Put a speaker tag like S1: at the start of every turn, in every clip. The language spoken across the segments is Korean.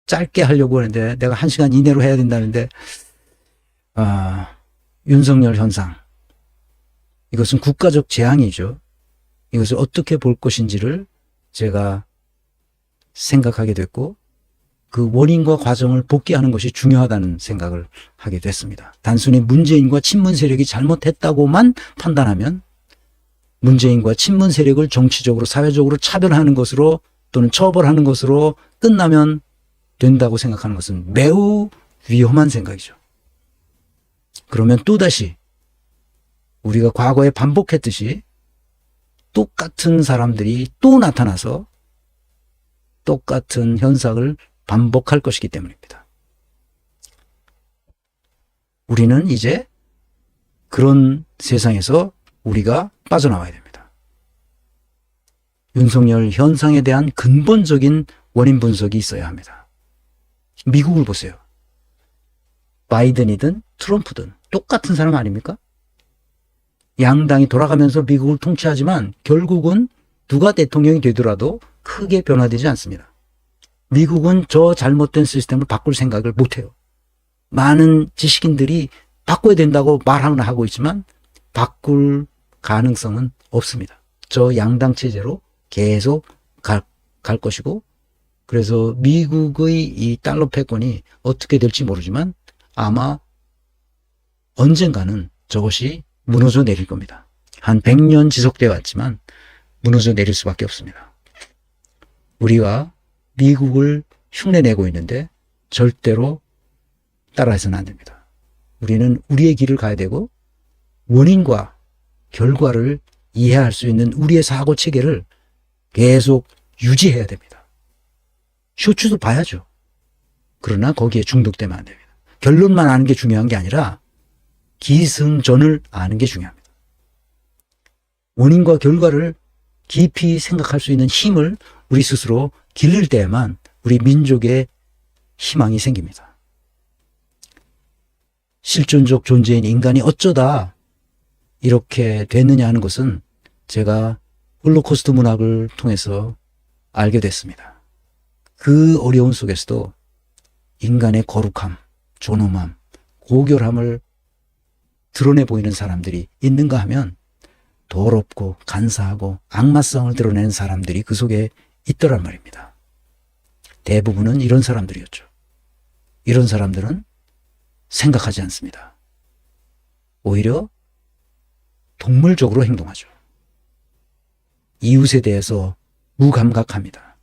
S1: 짧게 하려고 하는데 내가 1시간 이내로 해야 된다는데 윤석열 현상, 이것은 국가적 재앙이죠. 이것을 어떻게 볼 것인지를 제가 생각하게 됐고 그 원인과 과정을 복귀하는 것이 중요하다는 생각을 하게 됐습니다. 단순히 문재인과 친문 세력이 잘못했다고만 판단하면 문재인과 친문 세력을 정치적으로 사회적으로 차별하는 것으로 또는 처벌하는 것으로 끝나면 된다고 생각하는 것은 매우 위험한 생각이죠. 그러면 또다시 우리가 과거에 반복했듯이 똑같은 사람들이 또 나타나서 똑같은 현상을 반복할 것이기 때문입니다. 우리는 이제 그런 세상에서 우리가 빠져나와야 됩니다. 윤석열 현상에 대한 근본적인 원인 분석이 있어야 합니다. 미국을 보세요. 바이든이든 트럼프든 똑같은 사람 아닙니까? 양당이 돌아가면서 미국을 통치하지만 결국은 누가 대통령이 되더라도 크게 변화되지 않습니다. 미국은 저 잘못된 시스템을 바꿀 생각을 못해요. 많은 지식인들이 바꿔야 된다고 말하는 하고 있지만 바꿀 가능성은 없습니다. 저 양당 체제로 계속 갈 것이고, 그래서 미국의 이 달러 패권이 어떻게 될지 모르지만 아마 언젠가는 저것이 무너져 내릴 겁니다. 한 100년 지속되어 왔지만 무너져 내릴 수밖에 없습니다. 우리가 미국을 흉내내고 있는데 절대로 따라해서는 안 됩니다. 우리는 우리의 길을 가야 되고 원인과 결과를 이해할 수 있는 우리의 사고 체계를 계속 유지해야 됩니다. 쇼츠도 봐야죠. 그러나 거기에 중독되면 안 됩니다. 결론만 아는 게 중요한 게 아니라 기승전을 아는 게 중요합니다. 원인과 결과를 깊이 생각할 수 있는 힘을 우리 스스로 기를 때에만 우리 민족의 희망이 생깁니다. 실존적 존재인 인간이 어쩌다 이렇게 됐느냐 하는 것은 제가 홀로코스트 문학을 통해서 알게 됐습니다. 그 어려움 속에서도 인간의 거룩함, 존엄함, 고결함을 드러내 보이는 사람들이 있는가 하면 더럽고 간사하고 악마성을 드러내는 사람들이 그 속에 있더란 말입니다. 대부분은 이런 사람들이었죠. 이런 사람들은 생각하지 않습니다. 오히려 동물적으로 행동하죠. 이웃에 대해서 무감각합니다.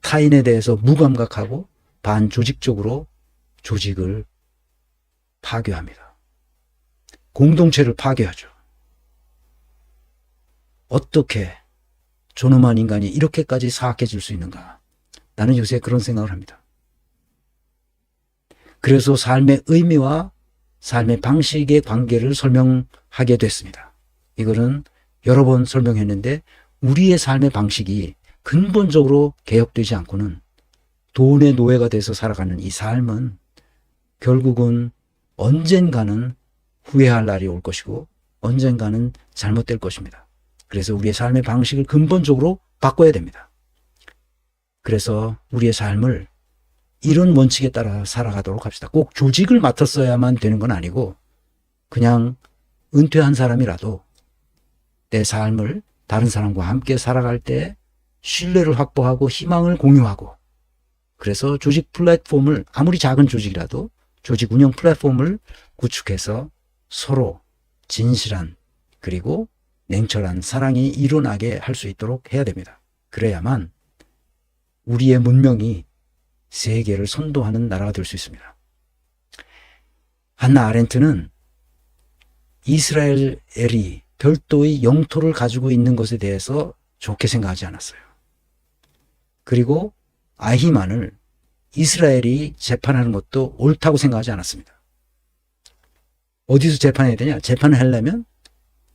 S1: 타인에 대해서 무감각하고 반조직적으로 조직을 파괴합니다. 공동체를 파괴하죠. 어떻게 존엄한 인간이 이렇게까지 사악해질 수 있는가? 나는 요새 그런 생각을 합니다. 그래서 삶의 의미와 삶의 방식의 관계를 설명하게 됐습니다. 이거는 여러 번 설명했는데 우리의 삶의 방식이 근본적으로 개혁되지 않고는 돈의 노예가 돼서 살아가는 이 삶은 결국은 언젠가는 후회할 날이 올 것이고 언젠가는 잘못될 것입니다. 그래서 우리의 삶의 방식을 근본적으로 바꿔야 됩니다. 그래서 우리의 삶을 이런 원칙에 따라 살아가도록 합시다. 꼭 조직을 맡았어야만 되는 건 아니고 그냥 은퇴한 사람이라도 내 삶을 다른 사람과 함께 살아갈 때 신뢰를 확보하고 희망을 공유하고, 그래서 조직 플랫폼을, 아무리 작은 조직이라도 조직 운영 플랫폼을 구축해서 서로 진실한 그리고 냉철한 사랑이 일어나게 할 수 있도록 해야 됩니다. 그래야만 우리의 문명이 세계를 선도하는 나라가 될 수 있습니다. 한나 아렌트는 이스라엘이 별도의 영토를 가지고 있는 것에 대해서 좋게 생각하지 않았어요. 그리고 아히만을 이스라엘이 재판하는 것도 옳다고 생각하지 않았습니다. 어디서 재판해야 되냐? 재판을 하려면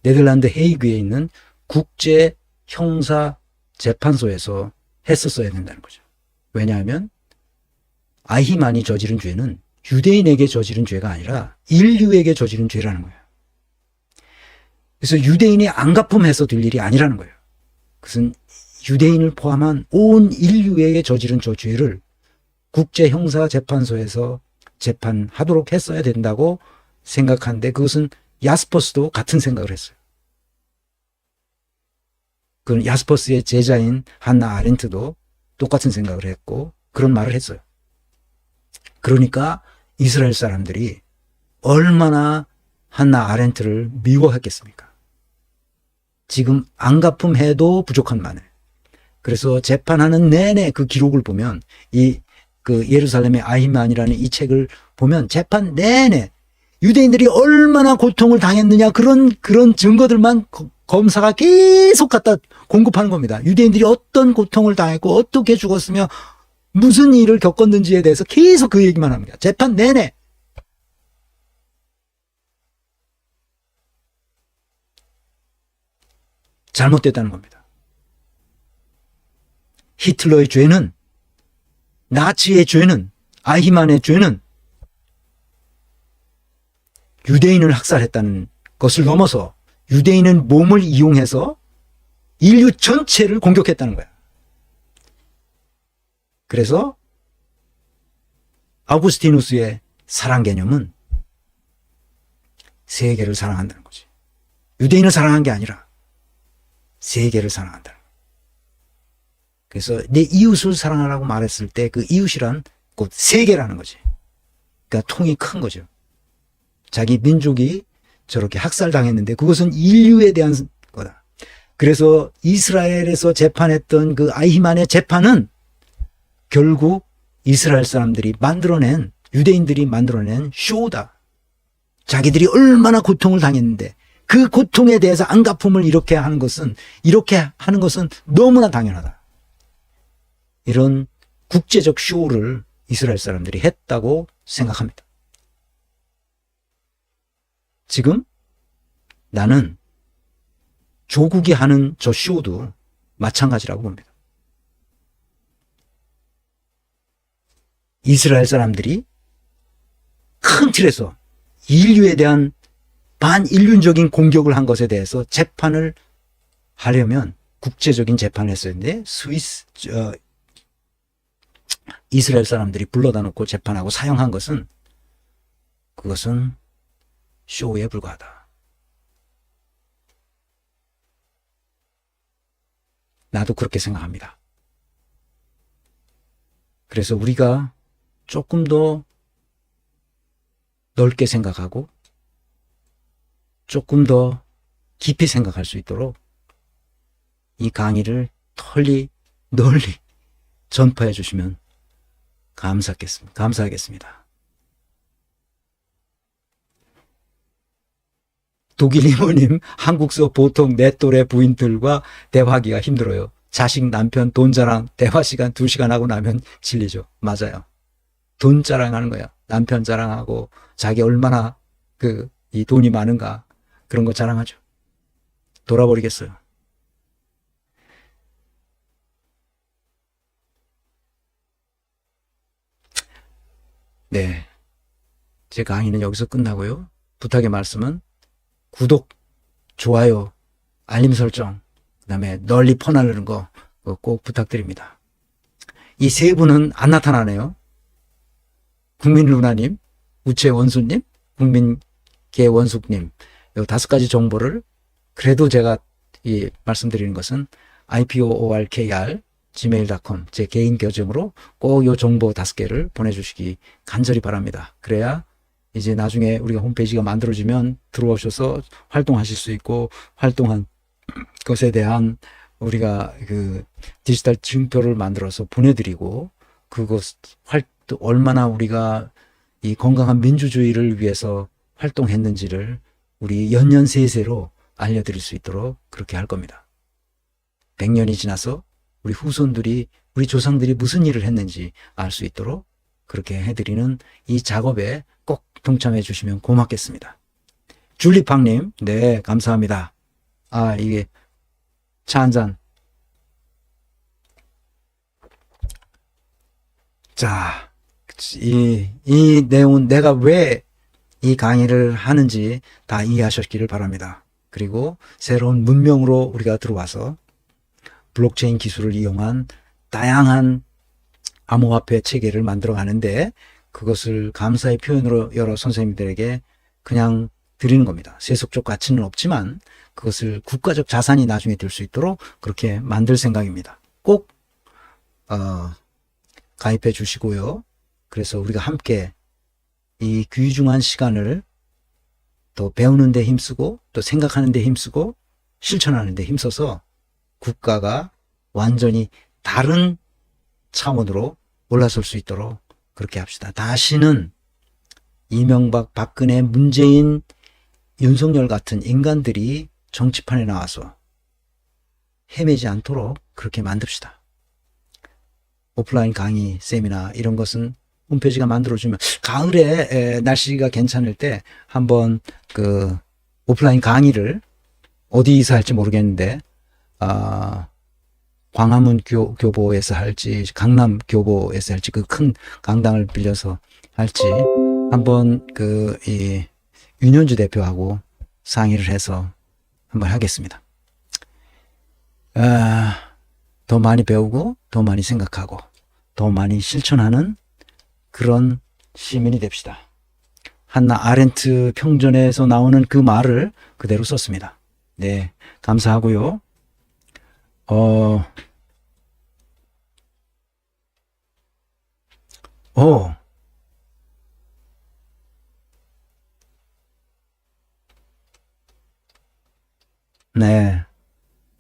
S1: 네덜란드 헤이그에 있는 국제 형사 재판소에서 했었어야 된다는 거죠. 왜냐하면 아히만이 저지른 죄는 유대인에게 저지른 죄가 아니라 인류에게 저지른 죄라는 거예요. 그래서 유대인이 안갚음해서 될 일이 아니라는 거예요. 그것은 유대인을 포함한 온 인류에게 저지른 저 죄를 국제형사재판소에서 재판하도록 했어야 된다고 생각하는데 그것은 야스퍼스도 같은 생각을 했어요. 그 야스퍼스의 제자인 한나 아렌트도 똑같은 생각을 했고 그런 말을 했어요. 그러니까 이스라엘 사람들이 얼마나 한나 아렌트를 미워했겠습니까? 지금 안갚음해도 부족한 만에. 그래서 재판하는 내내 그 기록을 보면 그 예루살렘의 아히만이라는 이 책을 보면 재판 내내 유대인들이 얼마나 고통을 당했느냐 그런 증거들만 검사가 계속 갖다 공급하는 겁니다. 유대인들이 어떤 고통을 당했고 어떻게 죽었으며 무슨 일을 겪었는지에 대해서 계속 그 얘기만 합니다. 재판 내내. 잘못됐다는 겁니다. 히틀러의 죄는, 나치의 죄는, 아히만의 죄는 유대인을 학살했다는 것을 넘어서 유대인의 몸을 이용해서 인류 전체를 공격했다는 거야. 그래서 아우구스티누스의 사랑 개념은 세계를 사랑한다는 거지. 유대인을 사랑한 게 아니라 세계를 사랑한다는 거야. 그래서 내 이웃을 사랑하라고 말했을 때 그 이웃이란 곧 세계라는 거지. 그러니까 통이 큰 거죠. 자기 민족이 저렇게 학살당했는데 그것은 인류에 대한 거다. 그래서 이스라엘에서 재판했던 그 아히만의 재판은 결국 이스라엘 사람들이 만들어낸, 유대인들이 만들어낸 쇼다. 자기들이 얼마나 고통을 당했는데 그 고통에 대해서 안갚음을 이렇게 하는 것은 너무나 당연하다. 이런 국제적 쇼를 이스라엘 사람들이 했다고 생각합니다. 지금 나는 조국이 하는 저 쇼도 마찬가지라고 봅니다. 이스라엘 사람들이 큰 틀에서 인류에 대한 반인륜적인 공격을 한 것에 대해서 재판을 하려면 국제적인 재판을 했었는데 이스라엘 사람들이 불러다 놓고 재판하고 사용한 것은 그것은 쇼에 불과하다. 나도 그렇게 생각합니다. 그래서 우리가 조금 더 넓게 생각하고 조금 더 깊이 생각할 수 있도록 이 강의를 널리 전파해 주시면 감사하겠습니다. 독일 이모님, 한국서 보통 내 또래 부인들과 대화하기가 힘들어요. 자식, 남편, 돈 자랑, 대화 시간 2시간 하고 나면 질리죠. 맞아요. 돈 자랑하는 거야. 남편 자랑하고 자기 얼마나 이 돈이 많은가 그런 거 자랑하죠. 돌아버리겠어요. 네. 제 강의는 여기서 끝나고요. 부탁의 말씀은 구독, 좋아요, 알림 설정, 그 다음에 널리 퍼나르는 거 꼭 부탁드립니다. 이 세 분은 안 나타나네요. 국민루나님, 우체원수님, 국민계원숙님, 이 5가지 정보를 그래도 제가 말씀드리는 것은 iporkr@gmail.com 제 개인 계정으로 꼭 이 정보 5개를 보내주시기 간절히 바랍니다. 그래야 이제 나중에 우리가 홈페이지가 만들어지면 들어오셔서 활동하실 수 있고 활동한 것에 대한 우리가 디지털 증표를 만들어서 보내드리고 얼마나 우리가 이 건강한 민주주의를 위해서 활동했는지를 우리 연년세세로 알려드릴 수 있도록 그렇게 할 겁니다. 100년이 지나서 우리 후손들이 우리 조상들이 무슨 일을 했는지 알 수 있도록 그렇게 해드리는 이 작업에 꼭 동참해 주시면 고맙겠습니다. 줄리팡님, 네, 감사합니다. 이게 차 한 잔. 자, 이 내용은 내가 왜 이 강의를 하는지 다 이해하셨기를 바랍니다. 그리고 새로운 문명으로 우리가 들어와서 블록체인 기술을 이용한 다양한 암호화폐 체계를 만들어 가는데 그것을 감사의 표현으로 여러 선생님들에게 그냥 드리는 겁니다. 세속적 가치는 없지만 그것을 국가적 자산이 나중에 될 수 있도록 그렇게 만들 생각입니다. 꼭 가입해 주시고요. 그래서 우리가 함께 이 귀중한 시간을 또 배우는 데 힘쓰고 또 생각하는 데 힘쓰고 실천하는 데 힘써서 국가가 완전히 다른 차원으로 올라설 수 있도록 그렇게 합시다. 다시는 이명박, 박근혜, 문재인, 윤석열 같은 인간들이 정치판에 나와서 헤매지 않도록 그렇게 만듭시다. 오프라인 강의, 세미나 이런 것은 홈페이지가 만들어주면 가을에 날씨가 괜찮을 때 한번 그 오프라인 강의를 어디서 할지 모르겠는데 광화문 교보에서 할지 강남 교보에서 할지 그 큰 강당을 빌려서 할지 한번 이 윤현주 대표하고 상의를 해서 한번 하겠습니다. 더 많이 배우고 더 많이 생각하고 더 많이 실천하는 그런 시민이 됩시다. 한나 아렌트 평전에서 나오는 그 말을 그대로 썼습니다. 네, 감사하고요. 네.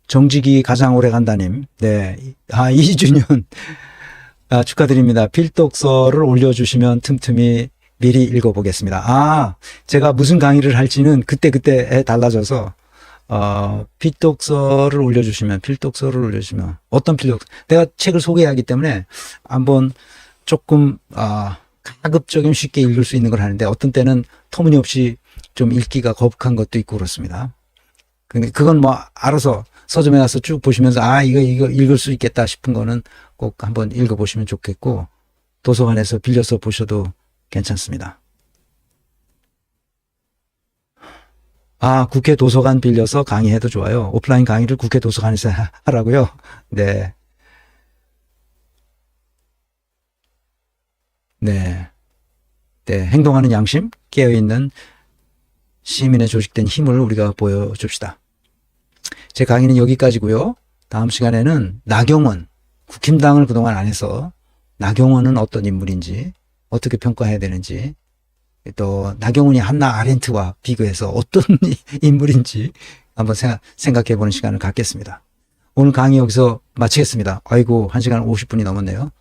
S1: 정직이 가장 오래 간다님. 네. 2주년. 축하드립니다. 필독서를 올려주시면 틈틈이 미리 읽어보겠습니다. 제가 무슨 강의를 할지는 그때그때 달라져서, 필독서를 올려주시면, 어떤 필독서, 내가 책을 소개하기 때문에 한번 조금, 가급적이면 쉽게 읽을 수 있는 걸 하는데, 어떤 때는 터무니없이 좀 읽기가 거북한 것도 있고 그렇습니다. 근데 그건 뭐, 알아서 서점에 가서 쭉 보시면서, 이거 읽을 수 있겠다 싶은 거는 꼭 한번 읽어보시면 좋겠고, 도서관에서 빌려서 보셔도 괜찮습니다. 국회 도서관 빌려서 강의해도 좋아요. 오프라인 강의를 국회 도서관에서 하라고요? 네. 네. 네. 행동하는 양심, 깨어있는 시민의 조직된 힘을 우리가 보여줍시다. 제 강의는 여기까지고요. 다음 시간에는 나경원, 국힘당을 그동안 안 해서 나경원은 어떤 인물인지, 어떻게 평가해야 되는지, 또 나경원이 한나 아렌트와 비교해서 어떤 인물인지 한번 생각해 보는 시간을 갖겠습니다. 오늘 강의 여기서 마치겠습니다. 아이고, 1시간 50분이 넘었네요.